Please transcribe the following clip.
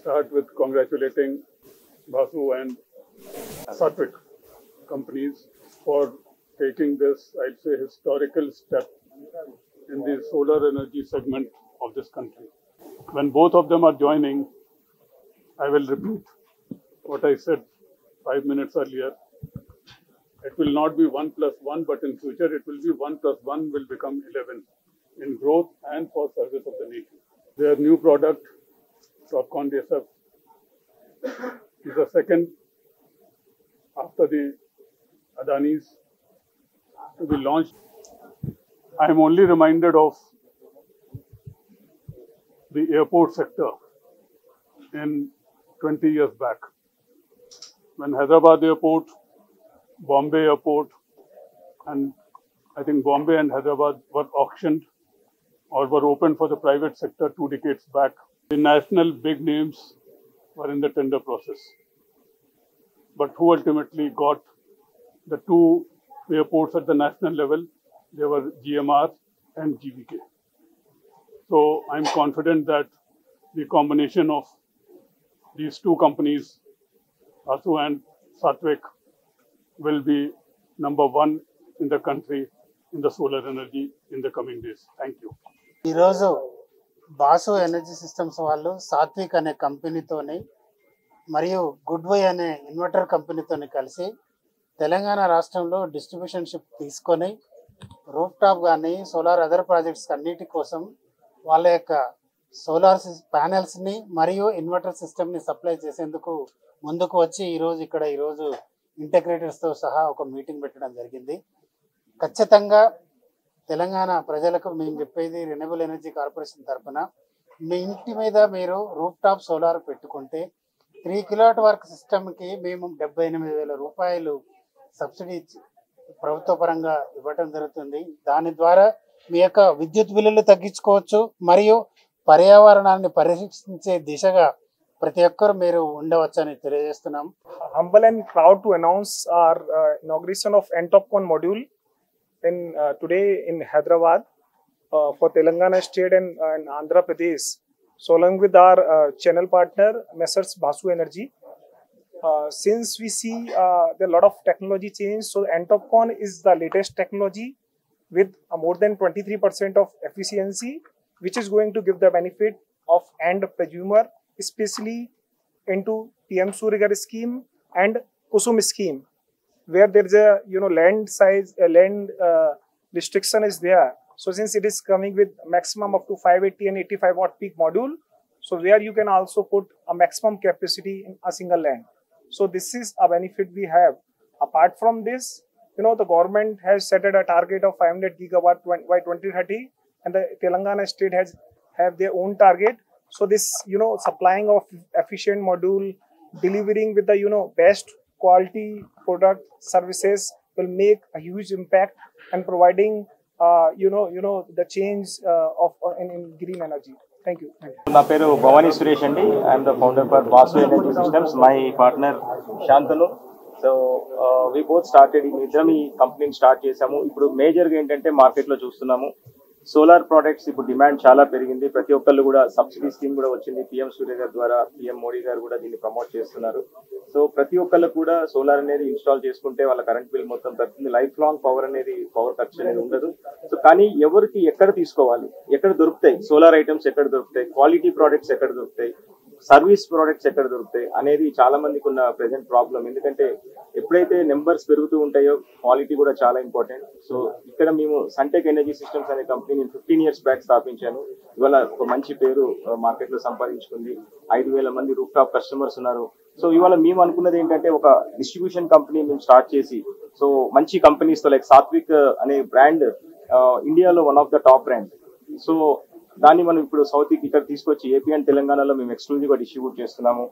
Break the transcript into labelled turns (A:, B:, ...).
A: start with congratulating Basu and Satwik companies for taking this, I'd say, historical step in the solar energy segment of this country. When both of them are joining, I will repeat what I said 5 minutes earlier. It will not be 1 plus 1, but in future it will be 1 plus 1 will become 11 in growth and for service of the nation. Their new product, Topcon DSF, is the second after the Adanis to be launched. I am only reminded of the airport sector in 20 years back, when Hyderabad Airport, Bombay Airport, and I think Bombay and Hyderabad were auctioned or were opened for the private sector 2 decades back. The national big names were in the tender process. But who ultimately got the 2 airports at the national level? They were GMR and GVK. So I'm confident that the combination of these 2 companies, Basu and Satwik, will be number 1 in the country in the solar energy in the coming days. Thank you.
B: ఈరోజు boss energy systems వాళ్ళు సాత్విక్ అనే కంపెనీతోని మరియు good why అనే inverter కంపెనీతోని కలిసి తెలంగాణ రాష్ట్రంలో distributionship తీసుకొని roof top కానీ solar other projects అన్నిటి కోసం వాళ్ళ యొక్క సోలార్ ప్యానెల్స్ని మరియు ఇన్వర్టర్ సిస్టమ్ని సప్లై చేసేందుకు ముందుకు వచ్చి ఈరోజు ఇంటగ్రేటర్స్తో సహా ఒక మీటింగ్ పెట్టడం జరిగింది. ఖచ్చితంగా తెలంగాణ ప్రజలకు మేము చెప్పేది రెన్యూవబుల్ ఎనర్జీ కార్పొరేషన్ తరఫున మీ ఇంటి మీద మీరు రూఫ్ టాప్ సోలార్ పెట్టుకుంటే 3 కిలోవాట్ వర్క్ సిస్టమ్కి మేము 78,000 రూపాయలు సబ్సిడీ ప్రభుత్వ పరంగా ఇవ్వడం జరుగుతుంది. దాని ద్వారా మీ యొక్క విద్యుత్ బిల్లులు తగ్గించుకోవచ్చు మరియు పర్యావరణాన్ని పరిరక్షించే దిశగా ప్రతి ఒక్కరు మీరు ఉండవచ్చని తెలియజేస్తున్నాం.
C: Humble and proud to announce our inauguration of Topcon module today in Hyderabad for Telangana state and Andhra Pradesh. So along with our channel partner Messrs Basu Energy, since we see there are a lot of technology change, so Topcon is the latest technology with more than 23% of efficiency, which is going to give the benefit of end consumer, especially into PM Surya Ghar scheme and Kusum scheme, where there is a land size land restriction is there. So since it is coming with maximum up to 580 and 85 watt peak module, so where you can also put a maximum capacity in a single land. So this is a benefit we have. Apart from this, the government has set a target of 500 gigawatt by 2030, and the Telangana state have their own target. So this supplying of efficient module, delivering with the best quality product services will make a huge impact and providing the change of in green energy. Thank you.
D: నా పేరు భవానీ సురేష్ అండి. I'm the founder for Basu energy systems. My partner Shantanu. So we both started ఇద్దరం ఈ కంపెనీని start చేసాము. ఇప్పుడు మేజర్గా ఏంటంటే మార్కెట్లో చూస్తున్నాము సోలార్ ప్రోడక్ట్స్ ఇప్పుడు డిమాండ్ చాలా పెరిగింది. ప్రతి ఒక్కళ్ళు కూడా సబ్సిడీ స్కీమ్ కూడా వచ్చింది. PM సూర్య గారి ద్వారా PM మోడీ గారు కూడా దీన్ని ప్రమోట్ చేస్తున్నారు. సో ప్రతి ఒక్కళ్ళు కూడా సోలార్ అనేది ఇన్స్టాల్ చేసుకుంటే వాళ్ళ కరెంట్ బిల్ మొత్తం తగ్గుతుంది. లైఫ్ లాంగ్ పవర్ ఖర్చు అనేది ఉండదు. సో కానీ ఎవరికి ఎక్కడ తీసుకోవాలి, ఎక్కడ దొరుకుతాయి సోలార్ ఐటమ్స్, ఎక్కడ దొరుకుతాయి క్వాలిటీ ప్రోడక్ట్స్, ఎక్కడ దొరుకుతాయి సర్వీస్ ప్రోడక్ట్స్, ఎక్కడ దొరుకుతాయి అనేది చాలా మందికి ఉన్న ప్రెసెంట్ ప్రాబ్లం. ఎందుకంటే ఎప్పుడైతే నెంబర్స్ పెరుగుతూ ఉంటాయో క్వాలిటీ కూడా చాలా ఇంపార్టెంట్. సో ఇక్కడ మేము సన్టెక్ ఎనర్జీ సిస్టమ్స్ అనే కంపెనీ నేను 15 years బ్యాక్ స్థాపించాను. ఇవాళ ఒక మంచి పేరు మార్కెట్ లో సంపాదించుకుంది. 5,000 మంది రూఫ్ టాప్ కస్టమర్స్ ఉన్నారు. సో ఇవాళ మేము అనుకున్నది ఏంటంటే ఒక డిస్ట్రిబ్యూషన్ కంపెనీ మేము స్టార్ట్ చేసి సో మంచి కంపెనీస్ తో లైక్ సాత్విక్ అనే బ్రాండ్ ఇండియాలో one of the top brand. So దాన్ని మనం ఇప్పుడు సౌత్ ఇక్కడ తీసుకొచ్చి ఏపీ అండ్ తెలంగాణలో మేము ఎక్స్క్లూజివ్ గా డిస్ట్రిబ్యూట్ చేస్తున్నాము.